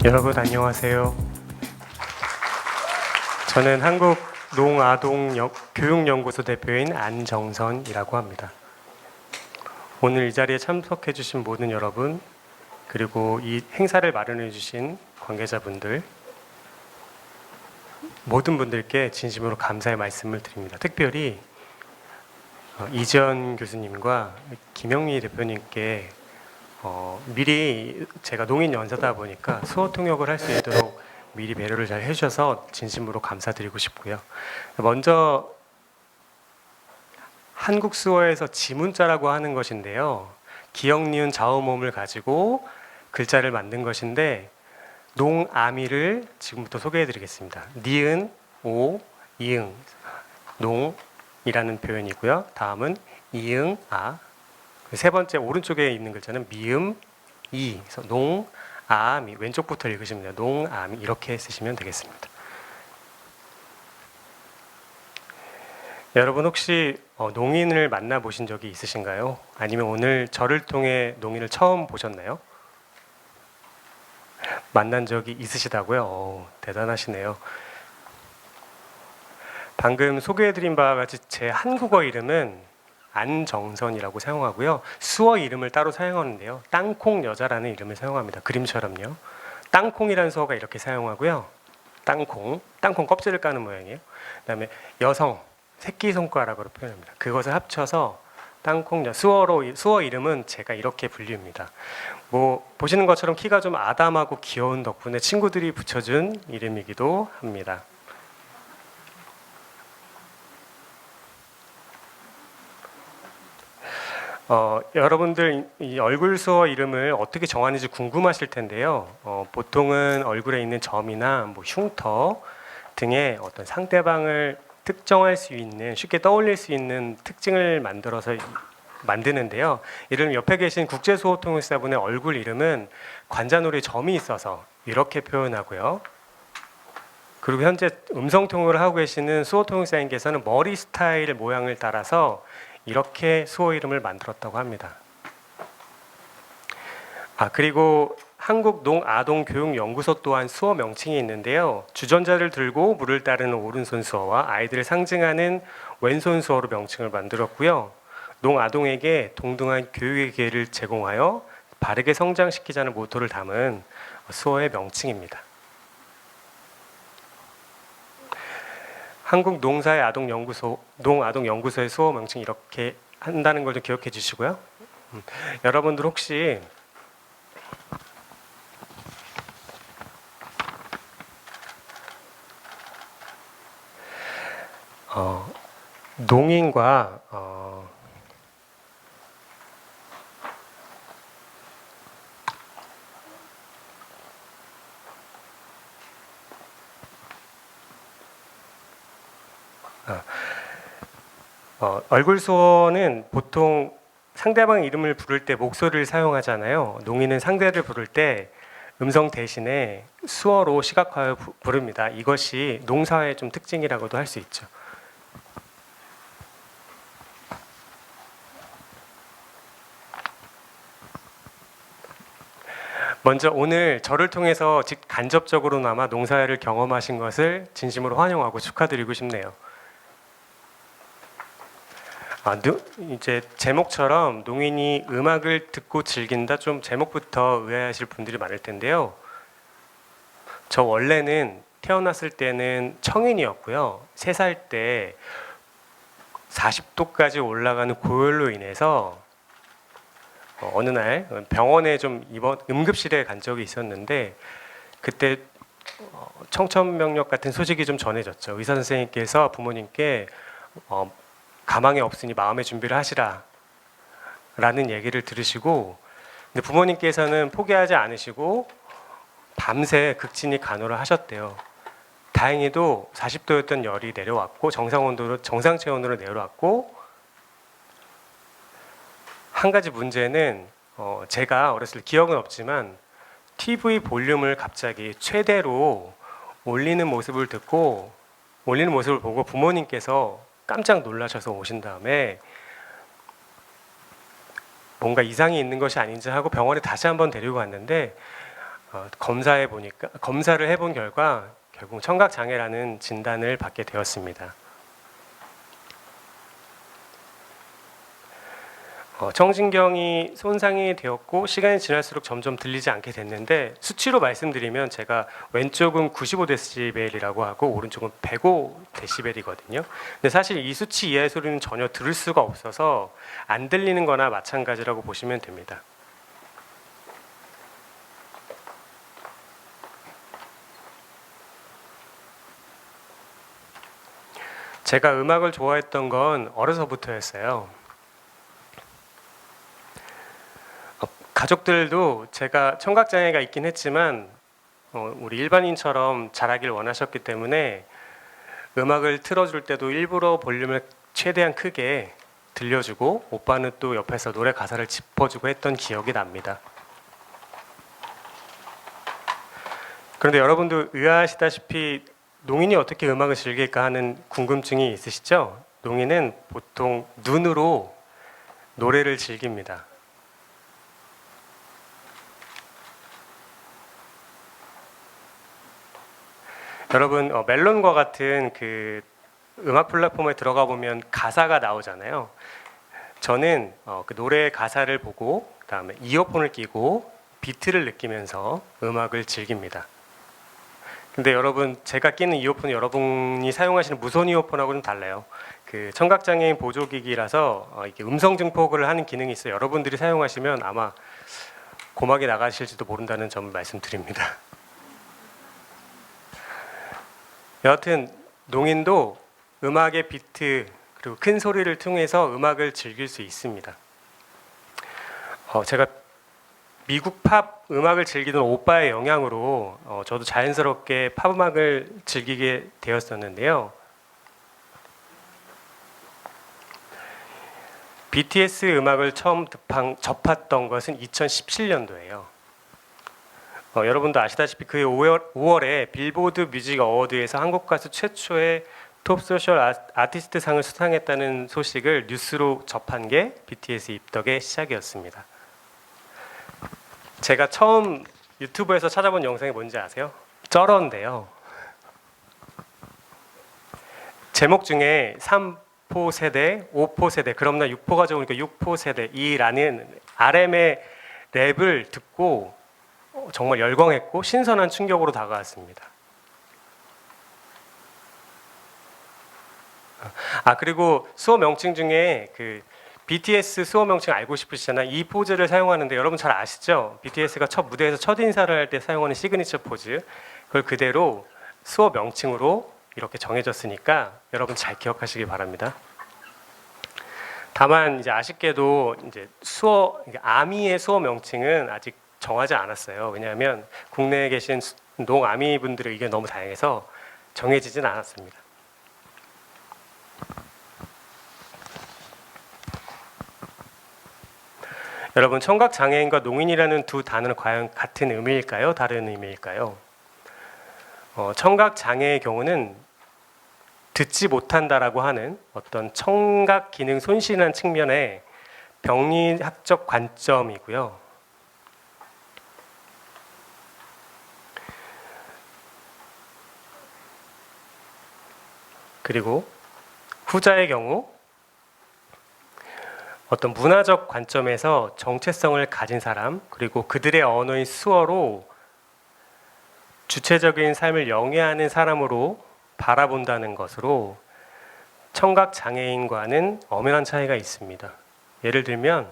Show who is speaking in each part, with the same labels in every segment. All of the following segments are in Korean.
Speaker 1: 여러분 안녕하세요. 저는 한국 농아동교육연구소 대표인 안정선이라고 합니다. 오늘 이 자리에 참석해 주신 모든 여러분, 그리고 이 행사를 마련해 주신 관계자분들, 모든 분들께 진심으로 감사의 말씀을 드립니다. 특별히 이지연 교수님과 김영미 대표님께 미리 제가 농인 연사다 보니까 수어 통역을 할 수 있도록 미리 배려를 잘 해주셔서 진심으로 감사드리고 싶고요. 먼저 한국 수어에서 지문자라고 하는 것인데요. 기역, 니은, 좌우, 모음을 가지고 글자를 만든 것인데 농아미를 지금부터 소개해드리겠습니다. 니은, 오, 이응, 농이라는 표현이고요. 다음은 이응, 아. 세 번째 오른쪽에 있는 글자는 미음, 이. 그래서 농아미, 왼쪽부터 읽으시면 돼요. 농아미 이렇게 쓰시면 되겠습니다. 여러분 혹시 농인을 만나보신 적이 있으신가요? 아니면 오늘 저를 통해 농인을 처음 보셨나요? 만난 적이 있으시다고요? 대단하시네요. 방금 소개해드린 바와 같이 제 한국어 이름은 안정선이라고 사용하고요. 수어 이름을 따로 사용하는데요. 땅콩 여자라는 이름을 사용합니다. 그림처럼요. 땅콩이라는 수어가 이렇게 사용하고요. 땅콩 껍질을 까는 모양이에요. 그다음에 여성, 새끼손가락으로 표현합니다. 그것을 합쳐서 땅콩 수어 이름은 제가 이렇게 불립니다. 보시는 것처럼 키가 좀 아담하고 귀여운 덕분에 친구들이 붙여준 이름이기도 합니다. 여러분들 이 얼굴 수어 이름을 어떻게 정하는지 궁금하실 텐데요. 보통은 얼굴에 있는 점이나 흉터 등의 어떤 상대방을 특정할 수 있는, 쉽게 떠올릴 수 있는 특징을 만들어서 만드는데요. 예를 들면 옆에 계신 국제수어통역사분의 얼굴 이름은 관자놀이에 점이 있어서 이렇게 표현하고요. 그리고 현재 음성통역을 하고 계시는 수어통역사님께서는 머리 스타일 모양을 따라서 이렇게 수어 이름을 만들었다고 합니다. 그리고 한국 농아동교육연구소 또한 수어 명칭이 있는데요. 주전자를 들고 물을 따르는 오른손 수어와 아이들을 상징하는 왼손 수어로 명칭을 만들었고요. 농아동에게 동등한 교육의 기회를 제공하여 바르게 성장시키자는 모토를 담은 수어의 명칭입니다. 한국 농아동연구소의 수어 명칭 이렇게 한다는 걸 좀 기억해 주시고요. 여러분들 혹시 농인과 얼굴 수어는 보통 상대방 이름을 부를 때 목소리를 사용하잖아요. 농인은 상대를 부를 때 음성 대신에 수어로 시각화해 부릅니다. 이것이 농사의 좀 특징이라고도 할 수 있죠. 먼저 오늘 저를 통해서 간접적으로나마 농사를 경험하신 것을 진심으로 환영하고 축하드리고 싶네요. 이제 제목처럼 농인이 음악을 듣고 즐긴다, 좀 제목부터 의아하실 분들이 많을 텐데요. 저 원래는 태어났을 때는 청인이었고요. 3살 때 40도까지 올라가는 고열로 인해서 어느 날 병원에 좀 응급실에 간 적이 있었는데, 그때 청천벽력 같은 소식이 좀 전해졌죠. 의사 선생님께서 부모님께 가망이 없으니 마음의 준비를 하시라 라는 얘기를 들으시고, 근데 부모님께서는 포기하지 않으시고 밤새 극진히 간호를 하셨대요. 다행히도 40도였던 열이 내려왔고 정상 체온으로 내려왔고, 한 가지 문제는 제가 어렸을 때 기억은 없지만 TV 볼륨을 갑자기 최대로 올리는 모습을 보고 부모님께서 깜짝 놀라셔서 오신 다음에 뭔가 이상이 있는 것이 아닌지 하고 병원에 다시 한번 데리고 갔는데 검사를 해본 결과 결국 청각 장애라는 진단을 받게 되었습니다. 청진경이 손상이 되었고 시간이 지날수록 점점 들리지 않게 됐는데, 수치로 말씀드리면 제가 왼쪽은 95dB이라고 하고 오른쪽은 105dB이거든요. 근데 사실 이 수치 이하의 소리는 전혀 들을 수가 없어서 안 들리는 거나 마찬가지라고 보시면 됩니다. 제가 음악을 좋아했던 건 어려서부터였어요. 가족들도 제가 청각장애가 있긴 했지만 우리 일반인처럼 자라길 원하셨기 때문에 음악을 틀어줄 때도 일부러 볼륨을 최대한 크게 들려주고, 오빠는 또 옆에서 노래 가사를 짚어주고 했던 기억이 납니다. 그런데 여러분도 의아하시다시피 농인이 어떻게 음악을 즐길까 하는 궁금증이 있으시죠? 농인은 보통 눈으로 노래를 즐깁니다. 여러분, 멜론과 같은 그 음악 플랫폼에 들어가 보면 가사가 나오잖아요. 저는 그 노래 가사를 보고 그다음에 이어폰을 끼고 비트를 느끼면서 음악을 즐깁니다. 근데 여러분, 제가 끼는 이어폰이 여러분이 사용하시는 무선 이어폰하고는 달라요. 그 청각장애인 보조기기라서 이게 음성 증폭을 하는 기능이 있어요. 여러분들이 사용하시면 아마 고막이 나가실지도 모른다는 점을 말씀드립니다. 여하튼 농인도 음악의 비트 그리고 큰 소리를 통해서 음악을 즐길 수 있습니다. 제가 미국 팝 음악을 즐기던 오빠의 영향으로 저도 자연스럽게 팝 음악을 즐기게 되었었는데요. BTS 음악을 처음 접했던 것은 2017년도예요. 여러분도 아시다시피 그 5월에 빌보드 뮤직 어워드에서 한국 가수 최초의 톱 소셜 아티스트 상을 수상했다는 소식을 뉴스로 접한 게 BTS 입덕의 시작이었습니다. 제가 처음 유튜브에서 찾아본 영상이 뭔지 아세요? 쩔어인데요. 제목 중에 3포 세대, 5포 세대, 그럼 나 6포가 좋으니까 6포 세대 이라는 RM의 랩을 듣고 정말 열광했고 신선한 충격으로 다가왔습니다. 그리고 수어 명칭 중에 그 BTS 수어 명칭 알고 싶으시잖아요. 이 포즈를 사용하는데 여러분 잘 아시죠? BTS가 첫 무대에서 첫 인사를 할 때 사용하는 시그니처 포즈, 그걸 그대로 수어 명칭으로 이렇게 정해졌으니까 여러분 잘 기억하시기 바랍니다. 다만 이제 아쉽게도 이제 아미의 수어 명칭은 아직 정하지 않았어요. 왜냐하면 국내에 계신 농아미 분들의 의견이 너무 다양해서 정해지진 않았습니다. 여러분, 청각장애인과 농인이라는 두 단어는 과연 같은 의미일까요? 다른 의미일까요? 청각장애의 경우는 듣지 못한다라고 하는 어떤 청각 기능 손실이라는 측면의 병리학적 관점이고요. 그리고 후자의 경우 어떤 문화적 관점에서 정체성을 가진 사람, 그리고 그들의 언어인 수어로 주체적인 삶을 영위하는 사람으로 바라본다는 것으로 청각 장애인과는 엄연한 차이가 있습니다. 예를 들면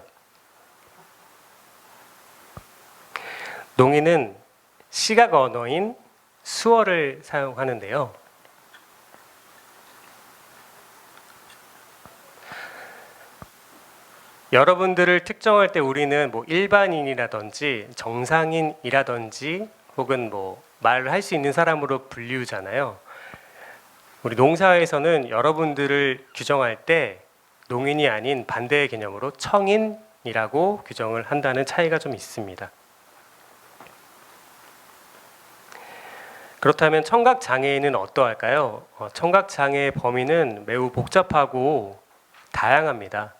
Speaker 1: 농인은 시각 언어인 수어를 사용하는데요. 여러분들을 특정할 때 우리는 뭐 일반인이라든지 정상인이라든지 혹은 뭐 말을 할 수 있는 사람으로 분류잖아요. 우리 농사에서는 여러분들을 규정할 때 농인이 아닌 반대의 개념으로 청인이라고 규정을 한다는 차이가 좀 있습니다. 그렇다면 청각장애인은 어떠할까요? 청각장애의 범위는 매우 복잡하고 다양합니다.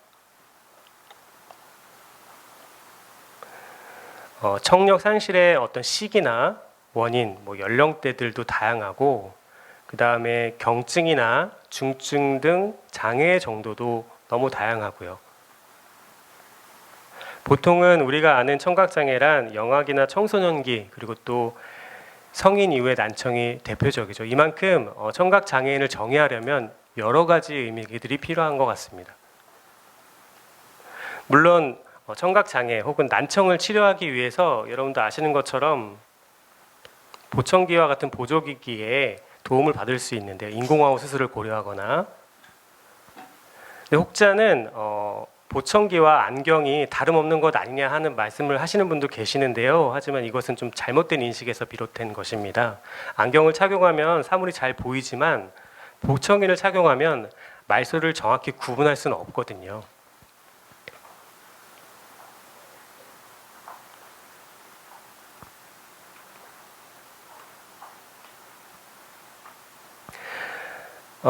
Speaker 1: 청력 상실의 어떤 시기나 원인, 뭐 연령대들도 다양하고, 그 다음에 경증이나 중증 등 장애 정도도 너무 다양하고요. 보통은 우리가 아는 청각장애란 영악이나 청소년기, 그리고 또 성인 이후의 난청이 대표적이죠. 이만큼 청각장애인을 정의하려면 여러 가지 의미들이 필요한 것 같습니다. 물론 청각장애 혹은 난청을 치료하기 위해서 여러분도 아시는 것처럼 보청기와 같은 보조기기에 도움을 받을 수 있는데, 인공호흡 수술을 고려하거나. 근데 혹자는 보청기와 안경이 다름없는 것 아니냐 하는 말씀을 하시는 분도 계시는데요. 하지만 이것은 좀 잘못된 인식에서 비롯된 것입니다. 안경을 착용하면 사물이 잘 보이지만 보청기를 착용하면 말소리를 정확히 구분할 수는 없거든요.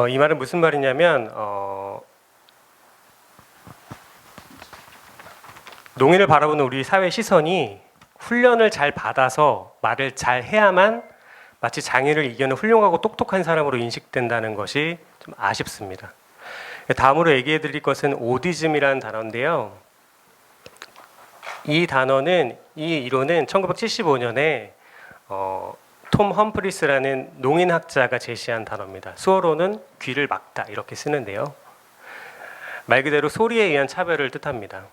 Speaker 1: 이 말은 무슨 말이냐면 농인을 바라보는 우리 사회 시선이 훈련을 잘 받아서 말을 잘 해야만 마치 장애를 이겨낸 훌륭하고 똑똑한 사람으로 인식된다는 것이 좀 아쉽습니다. 다음으로 얘기해 드릴 것은 오티즘이라는 단어인데요. 이 이론은 1975년에 톰 험프리스라는 농인학자가 제시한 단어입니다. 수어로는 귀를 막다 이렇게 쓰는데요. 말 그대로 소리에 의한 차별을 뜻합니다.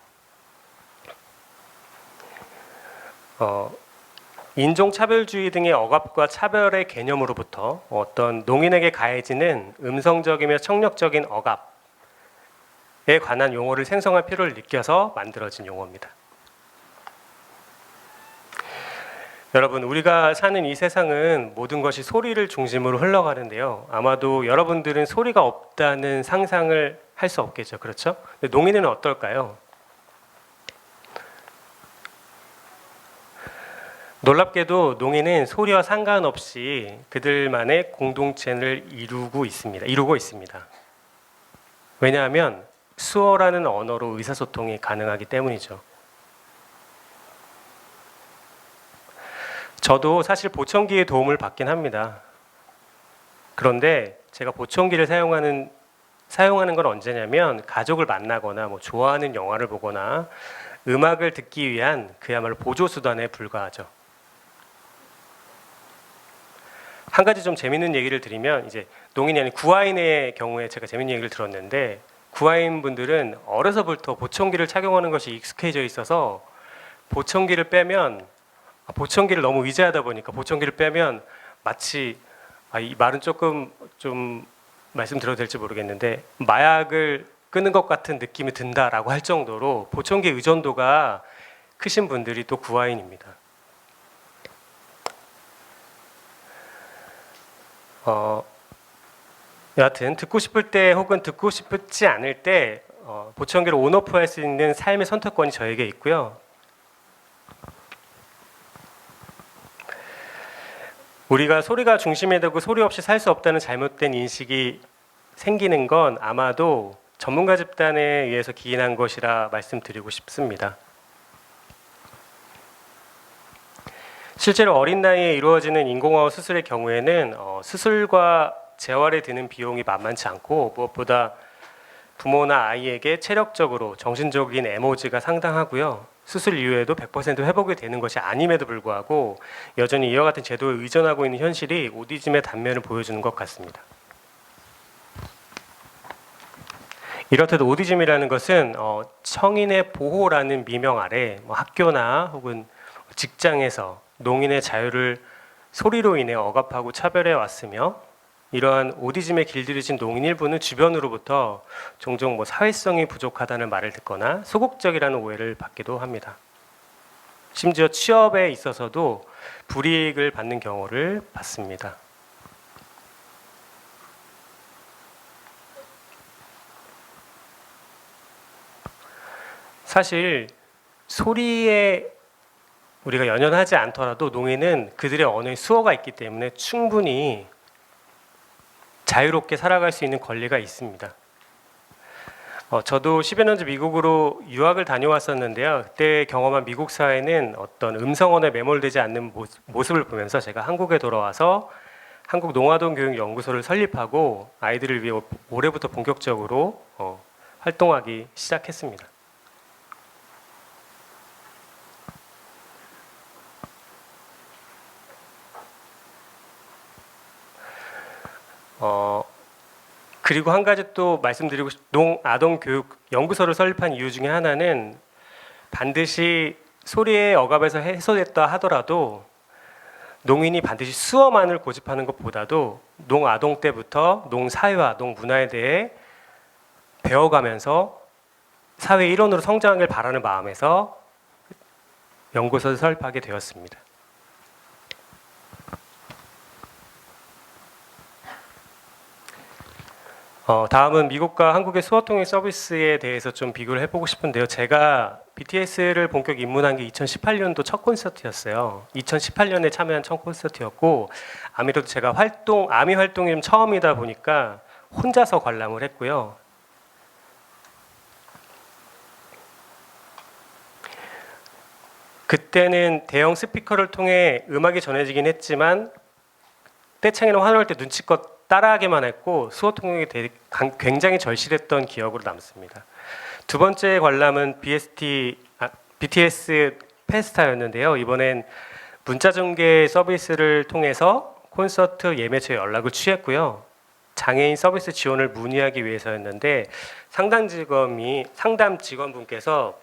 Speaker 1: 인종차별주의 등의 억압과 차별의 개념으로부터 어떤 농인에게 가해지는 음성적이며 청력적인 억압에 관한 용어를 생성할 필요를 느껴서 만들어진 용어입니다. 여러분, 우리가 사는 이 세상은 모든 것이 소리를 중심으로 흘러가는데요. 아마도 여러분들은 소리가 없다는 상상을 할 수 없겠죠. 그렇죠? 근데 농인은 어떨까요? 놀랍게도 농인은 소리와 상관없이 그들만의 공동체를 이루고 있습니다. 왜냐하면 수어라는 언어로 의사소통이 가능하기 때문이죠. 저도 사실 보청기의 도움을 받긴 합니다. 그런데 제가 보청기를 사용하는 건 언제냐면 가족을 만나거나 뭐 좋아하는 영화를 보거나 음악을 듣기 위한 그야말로 보조수단에 불과하죠. 한 가지 좀 재밌는 얘기를 드리면, 이제 농인이 아닌 구아인의 경우에 제가 재밌는 얘기를 들었는데, 구아인 분들은 어려서부터 보청기를 착용하는 것이 익숙해져 있어서 보청기를 너무 의지하다 보니까 보청기를 빼면 마치 이 말은 조금 좀 말씀드려도 될지 모르겠는데 마약을 끊은 것 같은 느낌이 든다라고 할 정도로 보청기 의존도가 크신 분들이 또 구아인입니다. 여하튼 듣고 싶을 때 혹은 듣고 싶지 않을 때 보청기를 온오프 할 수 있는 삶의 선택권이 저에게 있고요. 우리가 소리가 중심이 되고 소리 없이 살 수 없다는 잘못된 인식이 생기는 건 아마도 전문가 집단에 의해서 기인한 것이라 말씀드리고 싶습니다. 실제로 어린 나이에 이루어지는 인공호흡 수술의 경우에는 수술과 재활에 드는 비용이 만만치 않고, 무엇보다 부모나 아이에게 체력적으로 정신적인 에모지가 상당하고요. 수술 이후에도 100% 회복이 되는 것이 아님에도 불구하고 여전히 이와 같은 제도에 의존하고 있는 현실이 오티즘의 단면을 보여주는 것 같습니다. 이렇듯 오티즘이라는 것은 성인의 보호라는 미명 아래 학교나 혹은 직장에서 농인의 자유를 소리로 인해 억압하고 차별해 왔으며, 이러한 오티즘에 길들여진 농인 일부는 주변으로부터 종종 사회성이 부족하다는 말을 듣거나 소극적이라는 오해를 받기도 합니다. 심지어 취업에 있어서도 불이익을 받는 경우를 봤습니다. 사실 소리에 우리가 연연하지 않더라도 농인은 그들의 언어의 수어가 있기 때문에 충분히 자유롭게 살아갈 수 있는 권리가 있습니다. 저도 10여 년 전 미국으로 유학을 다녀왔었는데요. 그때 경험한 미국 사회는 어떤 음성언어에 매몰되지 않는 모습을 보면서 제가 한국에 돌아와서 한국 농아동 교육 연구소를 설립하고 아이들을 위해 올해부터 본격적으로 활동하기 시작했습니다. 그리고 한 가지 또 말씀드리고 농아동 교육 연구소를 설립한 이유 중에 하나는 반드시 소리의 억압에서 해소됐다 하더라도 농인이 반드시 수어만을 고집하는 것보다도 농아동 때부터 농사회와 농문화에 대해 배워가면서 사회 일원으로 성장하길 바라는 마음에서 연구소를 설립하게 되었습니다. 다음은 미국과 한국의 수어통역 서비스에 대해서 좀 비교를 해보고 싶은데요. 제가 BTS를 본격 입문한 게 2018년도 첫 콘서트였어요. 2018년에 참여한 첫 콘서트였고 아무래도 제가 아미 활동이 좀 처음이다 보니까 혼자서 관람을 했고요. 그때는 대형 스피커를 통해 음악이 전해지긴 했지만 떼창이나 환호할 때 눈치껏 따라하기만 했고 수어 통역이 굉장히 절실했던 기억으로 남습니다. 두 번째 관람은 BTS 페스타였는데요. 이번엔 문자 중계 서비스를 통해서 콘서트 예매처에 연락을 취했고요. 장애인 서비스 지원을 문의하기 위해서였는데 상담 직원분께서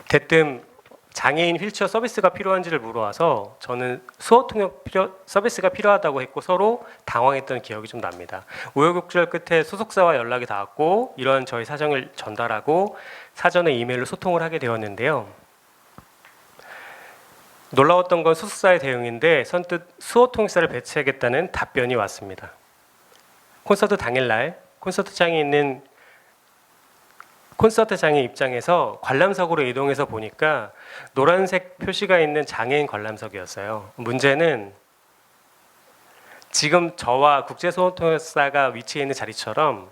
Speaker 1: 대뜸 장애인 휠체어 서비스가 필요한지를 물어와서 저는 수어 통역 서비스가 필요하다고 했고 서로 당황했던 기억이 좀 납니다. 우여곡절 끝에 소속사와 연락이 닿았고 이런 저희 사정을 전달하고 사전에 이메일로 소통을 하게 되었는데요. 놀라웠던 건 소속사의 대응인데 선뜻 수어 통역사를 배치하겠다는 답변이 왔습니다. 콘서트 당일날 콘서트장의 입장에서 관람석으로 이동해서 보니까 노란색 표시가 있는 장애인 관람석이었어요. 문제는 지금 저와 국제수어통역사가 위치해 있는 자리처럼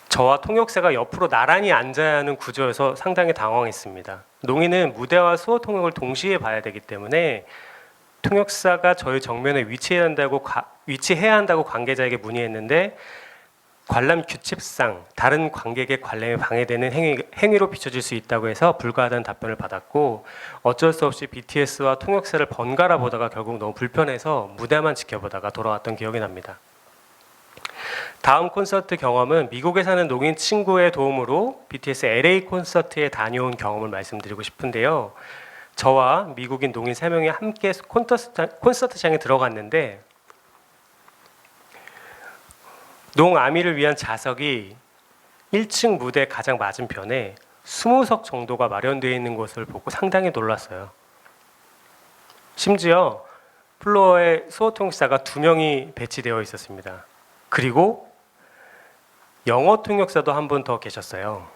Speaker 1: 저와 통역사가 옆으로 나란히 앉아야 하는 구조여서 상당히 당황했습니다. 농인은 무대와 수어통역을 동시에 봐야 되기 때문에 통역사가 저희 정면에 위치해야 한다고 관계자에게 문의했는데 관람 규칙상 다른 관객의 관람에 방해되는 행위로 비춰질 수 있다고 해서 불가하다는 답변을 받았고 어쩔 수 없이 BTS와 통역사를 번갈아 보다가 결국 너무 불편해서 무대만 지켜보다가 돌아왔던 기억이 납니다. 다음 콘서트 경험은 미국에 사는 농인 친구의 도움으로 BTS LA 콘서트에 다녀온 경험을 말씀드리고 싶은데요. 저와 미국인 농인 3명이 함께 콘서트장에 들어갔는데 농아미를 위한 좌석이 1층 무대 가장 맞은편에 20석 정도가 마련되어 있는 것을 보고 상당히 놀랐어요. 심지어 플로어에 수어통역사가 2명이 배치되어 있었습니다. 그리고 영어 통역사도 한 분 더 계셨어요.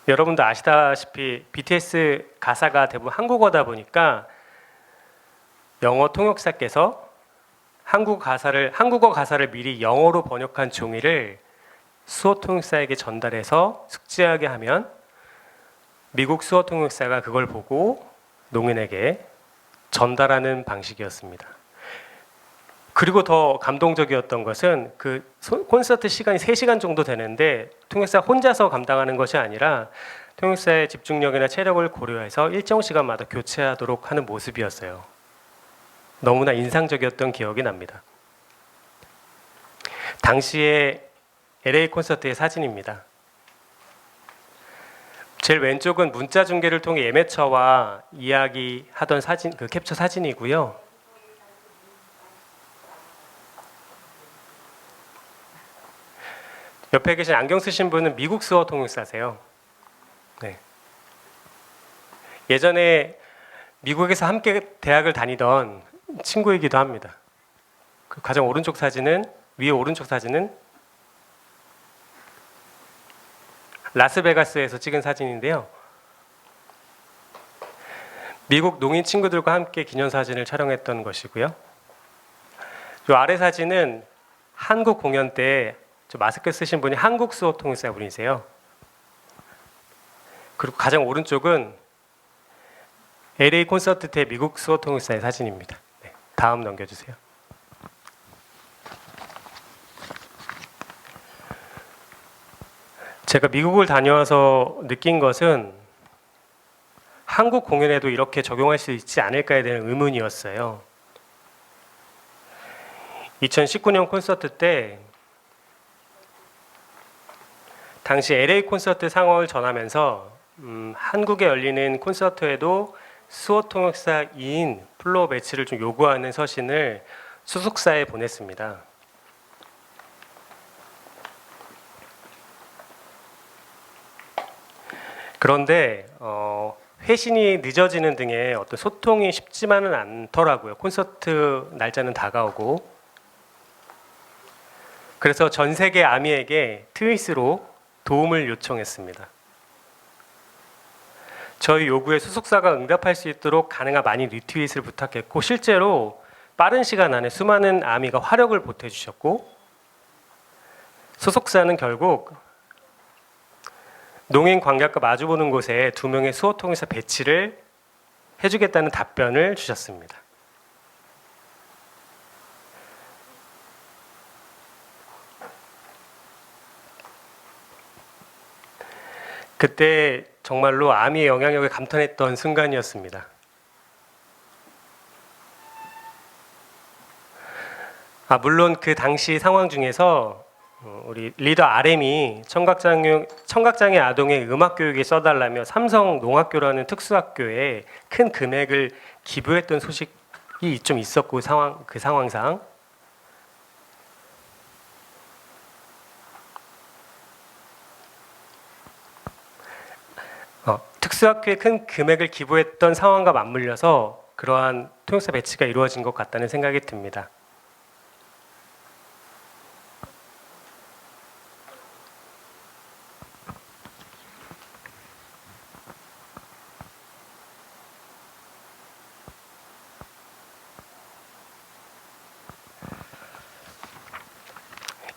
Speaker 1: 여러분도 아시다시피 BTS 가사가 대부분 한국어다 보니까 영어 통역사께서 한국어 가사를 미리 영어로 번역한 종이를 수어통역사에게 전달해서 숙지하게 하면 미국 수어통역사가 그걸 보고 농인에게 전달하는 방식이었습니다. 그리고 더 감동적이었던 것은 그 콘서트 시간이 3시간 정도 되는데 통역사 혼자서 감당하는 것이 아니라 통역사의 집중력이나 체력을 고려해서 일정 시간마다 교체하도록 하는 모습이었어요. 너무나 인상적이었던 기억이 납니다. 당시의 LA 콘서트의 사진입니다. 제일 왼쪽은 문자 중계를 통해 예매처와 이야기하던 사진, 그 캡처 사진이고요. 옆에 계신 안경 쓰신 분은 미국 수어 통역사세요. 네. 예전에 미국에서 함께 대학을 다니던 친구이기도 합니다. 그 가장 오른쪽 사진은 위에 오른쪽 사진은 라스베가스에서 찍은 사진인데요. 미국 농인 친구들과 함께 기념사진을 촬영했던 것이고요. 이 아래 사진은 한국 공연 때 저 마스크 쓰신 분이 한국 수호통역사 분이세요. 그리고 가장 오른쪽은 LA 콘서트 때 미국 수호통역사의 사진입니다. 네, 다음 넘겨주세요. 제가 미국을 다녀와서 느낀 것은 한국 공연에도 이렇게 적용할 수 있지 않을까에 대한 의문이었어요. 2019년 콘서트 때 당시 LA 콘서트 상황을 전하면서 한국에 열리는 콘서트에도 수호통역사 2인 플로어 배치를 좀 요구하는 서신을 소속사에 보냈습니다. 그런데 회신이 늦어지는 등의 어떤 소통이 쉽지만은 않더라고요. 콘서트 날짜는 다가오고. 그래서 전 세계 아미에게 트윗으로 도움을 요청했습니다. 저희 요구에 소속사가 응답할 수 있도록 가능한 많이 리트윗을 부탁했고, 실제로 빠른 시간 안에 수많은 아미가 화력을 보태주셨고, 소속사는 결국 농인 관객과 마주보는 곳에 2명의 수호통역사 배치를 해주겠다는 답변을 주셨습니다. 그때 정말로 아미의 영향력을 감탄했던 순간이었습니다. 물론 그 당시 상황 중에서 우리 리더 RM이 청각장애 아동의 음악 교육에 써달라며 삼성 농학교라는 특수학교에 큰 금액을 기부했던 소식이 좀 있었고, 그 상황상 특수학교에 큰 금액을 기부했던 상황과 맞물려서 그러한 통역사 배치가 이루어진 것 같다는 생각이 듭니다.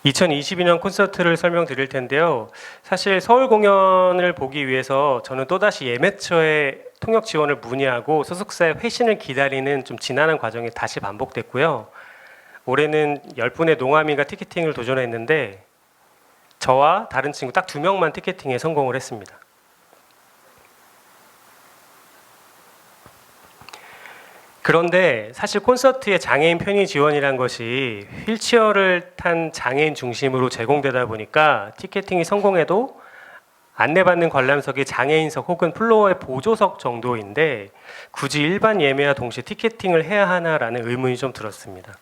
Speaker 1: (2022년) 콘서트를 설명드릴 텐데요. 사실 서울 공연을 보기 위해서 저는 또다시 예매처에 통역 지원을 문의하고 소속사의 회신을 기다리는 좀 지난한 과정이 다시 반복됐고요. 올해는 10분의 농아미가 티켓팅을 도전했는데 저와 다른 친구 딱 2명만 티켓팅에 성공을 했습니다. 그런데 사실 콘서트의 장애인 편의 지원이란 것이 휠체어를 탄 장애인 중심으로 제공되다 보니까 티켓팅이 성공해도 안내받는 관람석이 장애인석 혹은 플로어의 보조석 정도인데 굳이 일반 예매와 동시에 티켓팅을 해야 하나라는 의문이 좀 들었습니다.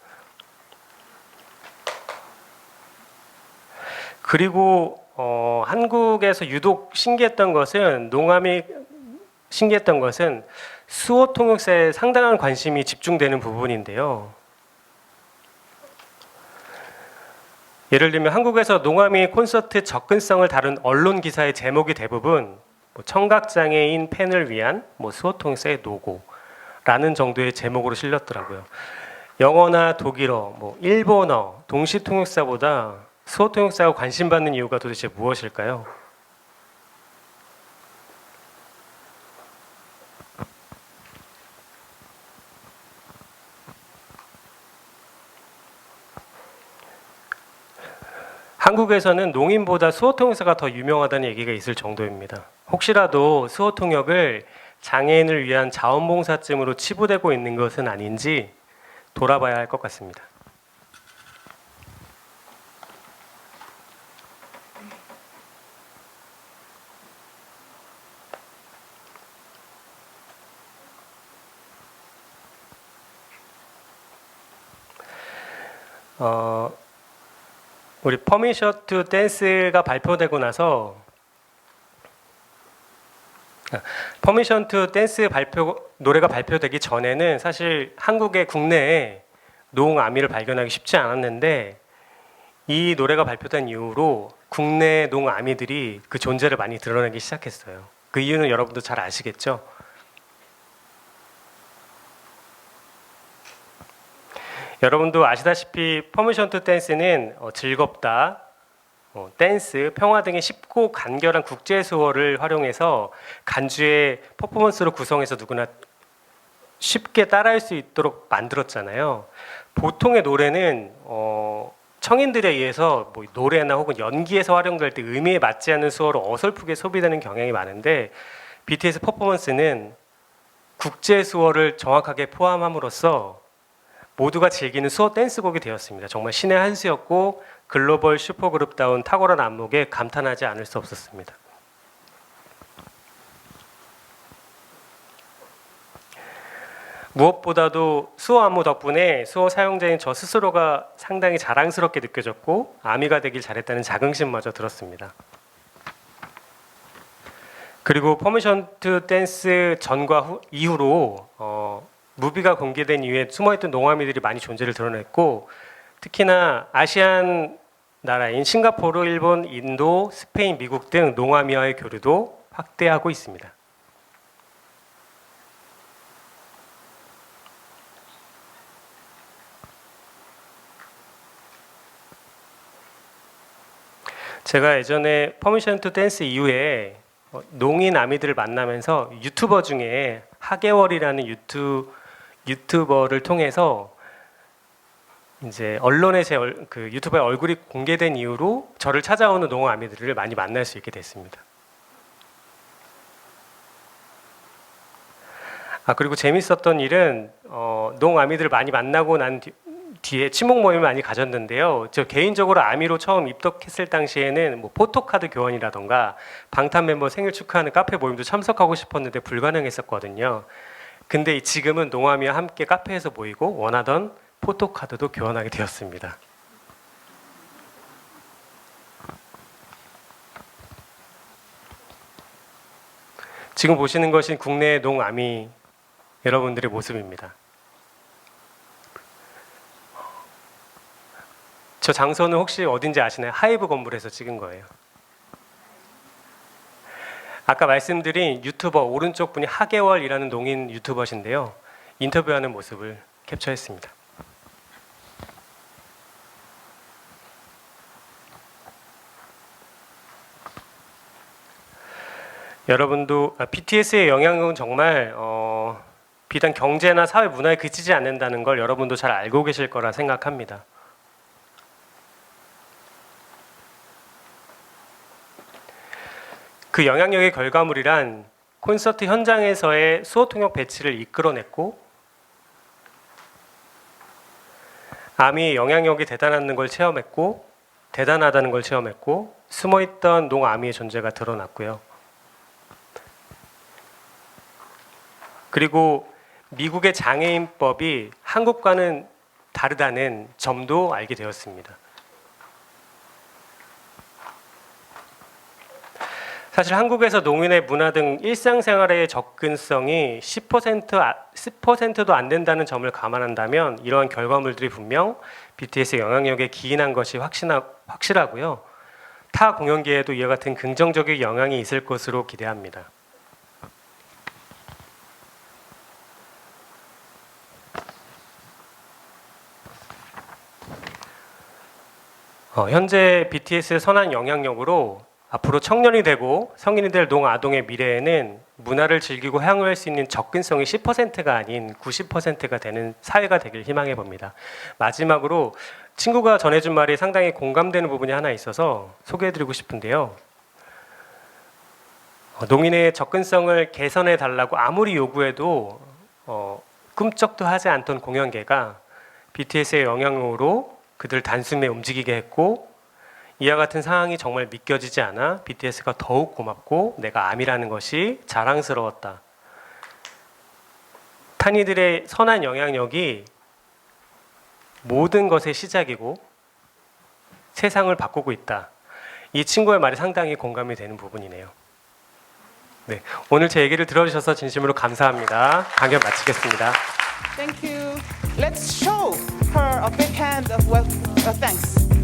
Speaker 1: 그리고 한국에서 유독 신기했던 것은 수호통역사에 상당한 관심이 집중되는 부분인데요. 예를 들면 한국에서 농아미 콘서트 접근성을 다룬 언론 기사의 제목이 대부분 청각장애인 팬을 위한 수호통역사의 노고라는 정도의 제목으로 실렸더라고요. 영어나 독일어, 일본어, 동시통역사보다 수호통역사가 관심받는 이유가 도대체 무엇일까요? 한국에서는 농인보다 수호통역사가 더 유명하다는 얘기가 있을 정도입니다. 혹시라도 수호통역을 장애인을 위한 자원봉사쯤으로 치부되고 있는 것은 아닌지 돌아봐야 할 것 같습니다. 우리 퍼미션 투 댄스가 발표되고 나서 퍼미션 투 댄스 노래가 발표되기 전에는 사실 한국의 국내에 농아미를 발견하기 쉽지 않았는데 이 노래가 발표된 이후로 국내 농아미들이 그 존재를 많이 드러내기 시작했어요. 그 이유는 여러분도 잘 아시겠죠? 여러분도 아시다시피 퍼미션 투 댄스는 즐겁다, 댄스, 평화 등의 쉽고 간결한 국제 수어를 활용해서 간주의 퍼포먼스로 구성해서 누구나 쉽게 따라할 수 있도록 만들었잖아요. 보통의 노래는 청인들에 의해서 뭐 노래나 혹은 연기에서 활용될 때 의미에 맞지 않는 수어로 어설프게 소비되는 경향이 많은데 BTS 퍼포먼스는 국제 수어를 정확하게 포함함으로써 모두가 즐기는 수어 댄스곡이 되었습니다. 정말 신의 한 수였고 글로벌 슈퍼그룹다운 탁월한 안목에 감탄하지 않을 수 없었습니다. 무엇보다도 수어 안무 덕분에 수어 사용자인 저 스스로가 상당히 자랑스럽게 느껴졌고 아미가 되길 잘했다는 자긍심마저 들었습니다. 그리고 퍼미션 투 댄스 전과 이후로 무비가 공개된 이후에 숨어있던 농아미들이 많이 존재를 드러냈고 특히나 아시안 나라인 싱가포르, 일본, 인도, 스페인, 미국 등 농아미와의 교류도 확대하고 있습니다. 제가 예전에 퍼미션 투 댄스 이후에 농인 아미들을 만나면서 유튜버 중에 하계월이라는 유튜버를 통해서 이제 언론에 그 유튜버의 얼굴이 공개된 이후로 저를 찾아오는 농아미들을 많이 만날 수 있게 됐습니다. 그리고 재밌었던 일은 농아미들을 많이 만나고 난 뒤에 친목 모임을 많이 가졌는데요. 저 개인적으로 아미로 처음 입덕했을 당시에는 뭐 포토카드 교환이라던가 방탄 멤버 생일 축하하는 카페 모임도 참석하고 싶었는데 불가능했었거든요. 근데 지금은 농아미와 함께 카페에서 모이고 원하던 포토카드도 교환하게 되었습니다. 지금 보시는 것이 국내 농아미 여러분들의 모습입니다. 저 장소는 혹시 어딘지 아시나요? 하이브 건물에서 찍은 거예요. 아까 말씀드린 유튜버 오른쪽 분이 하계월이라는 농인 유튜버신데요. 인터뷰하는 모습을 캡처했습니다. 여러분도 BTS의 영향력은 정말 비단 경제나 사회 문화에 그치지 않는다는 걸 여러분도 잘 알고 계실 거라 생각합니다. 그 영향력의 결과물이란 콘서트 현장에서의 수어 통역 배치를 이끌어냈고 아미의 영향력이 대단하다는 걸 체험했고 숨어있던 농아미의 존재가 드러났고요. 그리고 미국의 장애인법이 한국과는 다르다는 점도 알게 되었습니다. 사실 한국에서 농인의 문화 등 일상생활의 접근성이 10%도 안 된다는 점을 감안한다면 이러한 결과물들이 분명 BTS의 영향력에 기인한 것이 확실하고요. 타 공연계에도 이와 같은 긍정적인 영향이 있을 것으로 기대합니다. 현재 BTS의 선한 영향력으로 앞으로 청년이 되고 성인이 될 농아동의 미래에는 문화를 즐기고 향유할 수 있는 접근성이 10%가 아닌 90%가 되는 사회가 되길 희망해 봅니다. 마지막으로 친구가 전해준 말이 상당히 공감되는 부분이 하나 있어서 소개해드리고 싶은데요. 농인의 접근성을 개선해 달라고 아무리 요구해도 꿈쩍도 하지 않던 공연계가 BTS의 영향으로 그들 단숨에 움직이게 했고 이와 같은 상황이 정말 믿겨지지 않아 BTS가 더욱 고맙고 내가 아미라는 것이 자랑스러웠다. 탄이들의 선한 영향력이 모든 것의 시작이고 세상을 바꾸고 있다. 이 친구의 말이 상당히 공감이 되는 부분이네요. 네, 오늘 제 얘기를 들어주셔서 진심으로 감사합니다. 강연 마치겠습니다.
Speaker 2: Thank you. Let's show her a big hand of thanks.